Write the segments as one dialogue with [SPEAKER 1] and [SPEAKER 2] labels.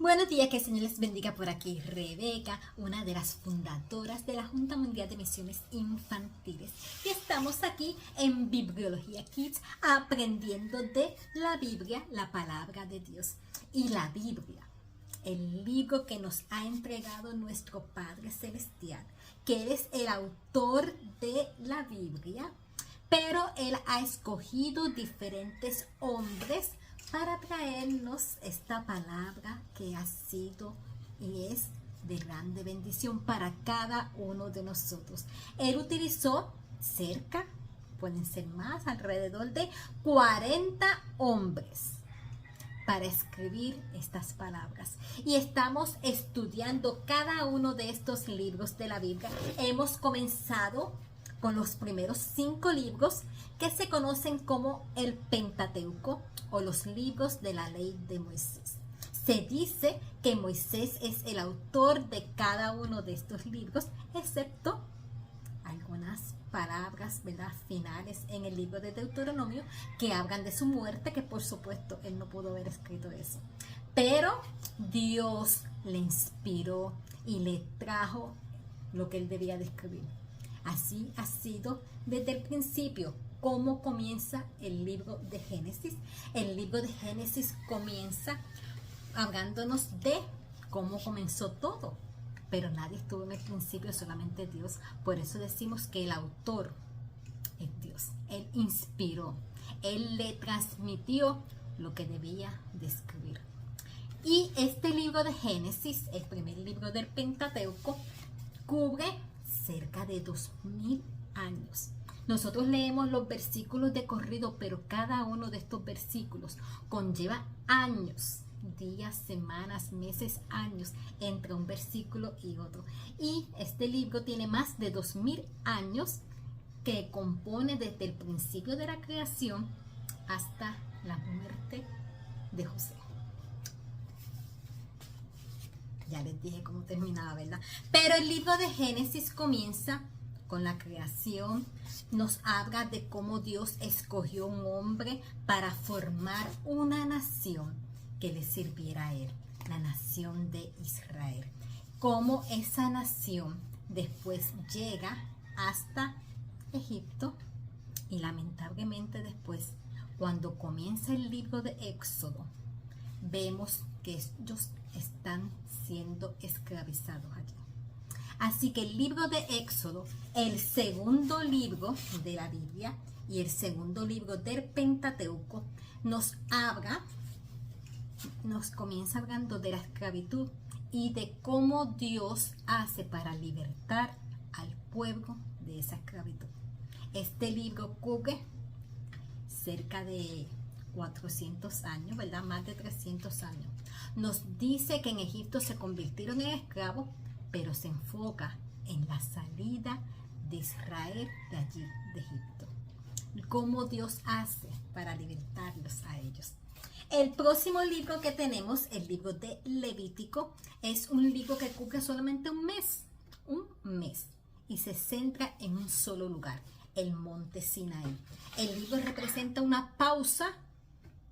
[SPEAKER 1] Buenos días, que el Señor les bendiga. Por aquí Rebeca, una de las fundadoras de la Junta Mundial de Misiones Infantiles. Y estamos aquí en Bibliología Kids aprendiendo de la Biblia, la palabra de Dios. Y la Biblia, el libro que nos ha entregado nuestro Padre Celestial, que Él es el autor de la Biblia, pero Él ha escogido diferentes hombres para traernos esta palabra que ha sido y es de grande bendición para cada uno de nosotros. Él utilizó cerca, pueden ser más, alrededor de 40 hombres para escribir estas palabras. Y estamos estudiando cada uno de estos libros de la Biblia. Hemos comenzado con los primeros 5 libros que se conocen como el Pentateuco o los libros de la ley de Moisés. Se dice que Moisés es el autor de cada uno de estos libros, excepto algunas palabras, ¿verdad?, finales en el libro de Deuteronomio que hablan de su muerte, que por supuesto él no pudo haber escrito eso. Pero Dios le inspiró y le trajo lo que él debía de escribir. Así ha sido desde el principio. ¿Cómo comienza el libro de Génesis? El libro de Génesis comienza hablándonos de cómo comenzó todo, pero nadie estuvo en el principio, solamente Dios. Por eso decimos que el autor es Dios. Él inspiró, Él le transmitió lo que debía de escribir. Y este libro de Génesis, el primer libro del Pentateuco, cubre cerca de 2000 años. Nosotros leemos los versículos de corrido, pero cada uno de estos versículos conlleva años, días, semanas, meses, años entre un versículo y otro. Y este libro tiene más de 2000 años que compone desde el principio de la creación hasta la muerte de José. Ya les dije cómo terminaba, ¿verdad? Pero el libro de Génesis comienza con la creación. Nos habla de cómo Dios escogió un hombre para formar una nación que le sirviera a él, la nación de Israel. Cómo esa nación después llega hasta Egipto y lamentablemente después, cuando comienza el libro de Éxodo, vemos que ellos están siendo esclavizados allí. Así que el libro de Éxodo, el segundo libro de la Biblia y el segundo libro del Pentateuco, nos comienza hablando de la esclavitud y de cómo Dios hace para libertar al pueblo de esa esclavitud. Este libro cubre cerca de 400 años, ¿verdad? Más de 300 años. Nos dice que en Egipto se convirtieron en esclavos, pero se enfoca en la salida de Israel de allí, de Egipto. Cómo Dios hace para libertarlos a ellos. El próximo libro que tenemos, el libro de Levítico, es un libro que cubre solamente un mes, y se centra en un solo lugar, el monte Sinaí. El libro representa una pausa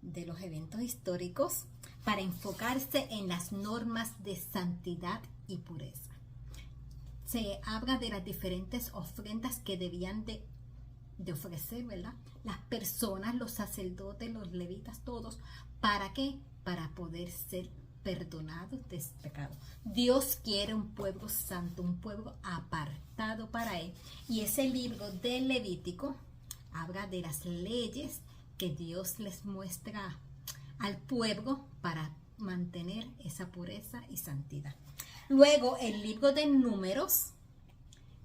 [SPEAKER 1] de los eventos históricos para enfocarse en las normas de santidad y pureza. Se habla de las diferentes ofrendas que debían de ofrecer, ¿verdad?, las personas, los sacerdotes, los levitas, todos. ¿Para qué? Para poder ser perdonados de ese pecado. Dios quiere un pueblo santo, un pueblo apartado para Él. Y ese libro de Levítico habla de las leyes que Dios les muestra al pueblo para mantener esa pureza y santidad. Luego, el libro de Números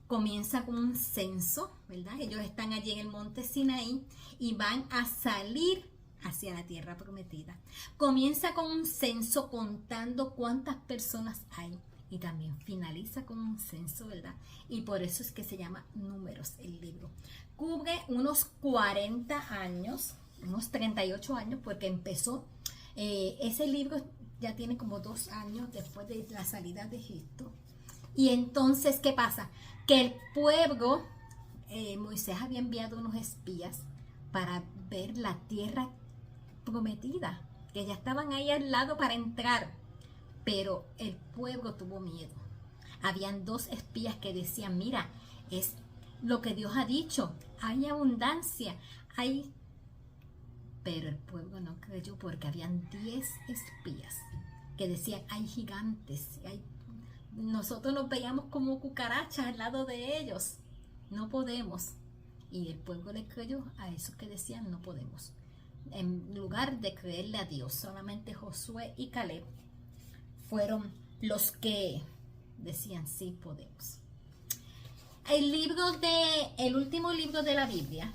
[SPEAKER 1] comienza con un censo, ¿verdad? Ellos están allí en el monte Sinaí y van a salir hacia la tierra prometida. Comienza con un censo contando cuántas personas hay y también finaliza con un censo, ¿verdad? Y por eso es que se llama Números el libro. Cubre unos 40 años, unos 38 años, porque empezó, ese libro ya tiene como 2 años después de la salida de Egipto. Y entonces, ¿qué pasa? Que el pueblo, Moisés había enviado unos espías para ver la tierra prometida, que ya estaban ahí al lado para entrar. pero el pueblo tuvo miedo. Habían 2 espías que decían, mira, es lo que Dios ha dicho, hay abundancia, hay... Pero el pueblo no creyó porque habían 10 espías que decían, hay gigantes, nosotros nos veíamos como cucarachas al lado de ellos, no podemos. Y el pueblo le creyó a esos que decían, no podemos. En lugar de creerle a Dios, solamente Josué y Caleb fueron los que decían, sí podemos. El último libro de la Biblia,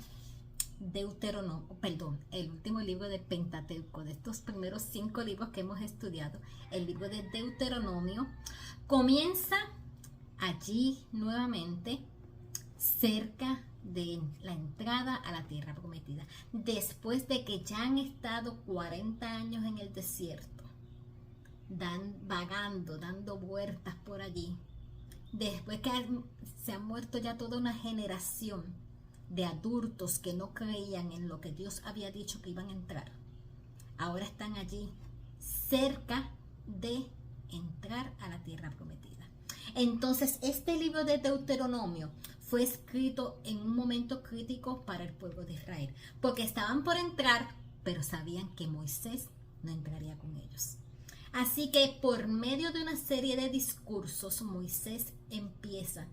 [SPEAKER 1] el último libro de Pentateuco, de estos primeros 5 libros que hemos estudiado, el libro de Deuteronomio, comienza allí nuevamente, cerca de la entrada a la tierra prometida, después de que ya han estado 40 años en el desierto, vagando, dando vueltas por allí, después que se ha muerto ya toda una generación de adultos que no creían en lo que Dios había dicho que iban a entrar. Ahora están allí cerca de entrar a la tierra prometida. Entonces, este libro de Deuteronomio fue escrito en un momento crítico para el pueblo de Israel, porque estaban por entrar, pero sabían que Moisés no entraría con ellos. Así que por medio de una serie de discursos, Moisés empieza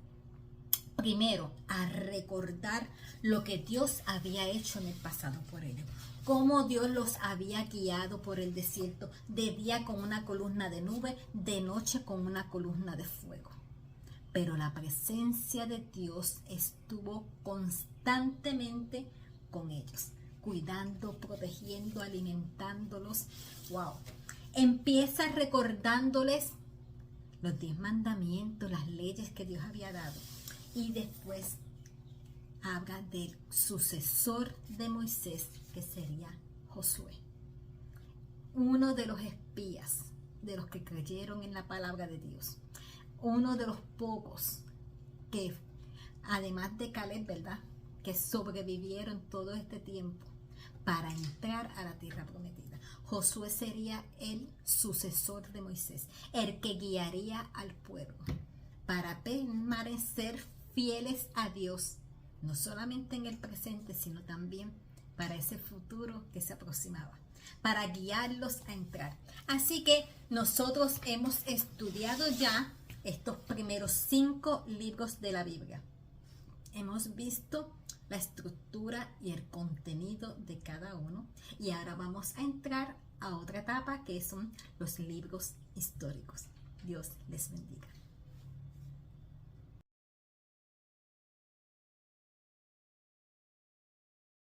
[SPEAKER 1] primero a recordar lo que Dios había hecho en el pasado por ellos, cómo Dios los había guiado por el desierto, de día con una columna de nube, de noche con una columna de fuego. Pero la presencia de Dios estuvo constantemente con ellos, cuidando, protegiendo, alimentándolos. ¡Wow! Empieza recordándoles los 10 mandamientos, las leyes que Dios había dado. Y después habla del sucesor de Moisés, que sería Josué. Uno de los espías, de los que creyeron en la palabra de Dios. Uno de los pocos que, además de Caleb, ¿verdad?, que sobrevivieron todo este tiempo para entrar a la tierra prometida. Josué sería el sucesor de Moisés, el que guiaría al pueblo para permanecer fieles a Dios, no solamente en el presente, sino también para ese futuro que se aproximaba, para guiarlos a entrar. Así que nosotros hemos estudiado ya estos primeros 5 libros de la Biblia. Hemos visto la estructura y el contenido de cada uno, y ahora vamos a entrar a otra etapa que son los libros históricos. Dios les bendiga.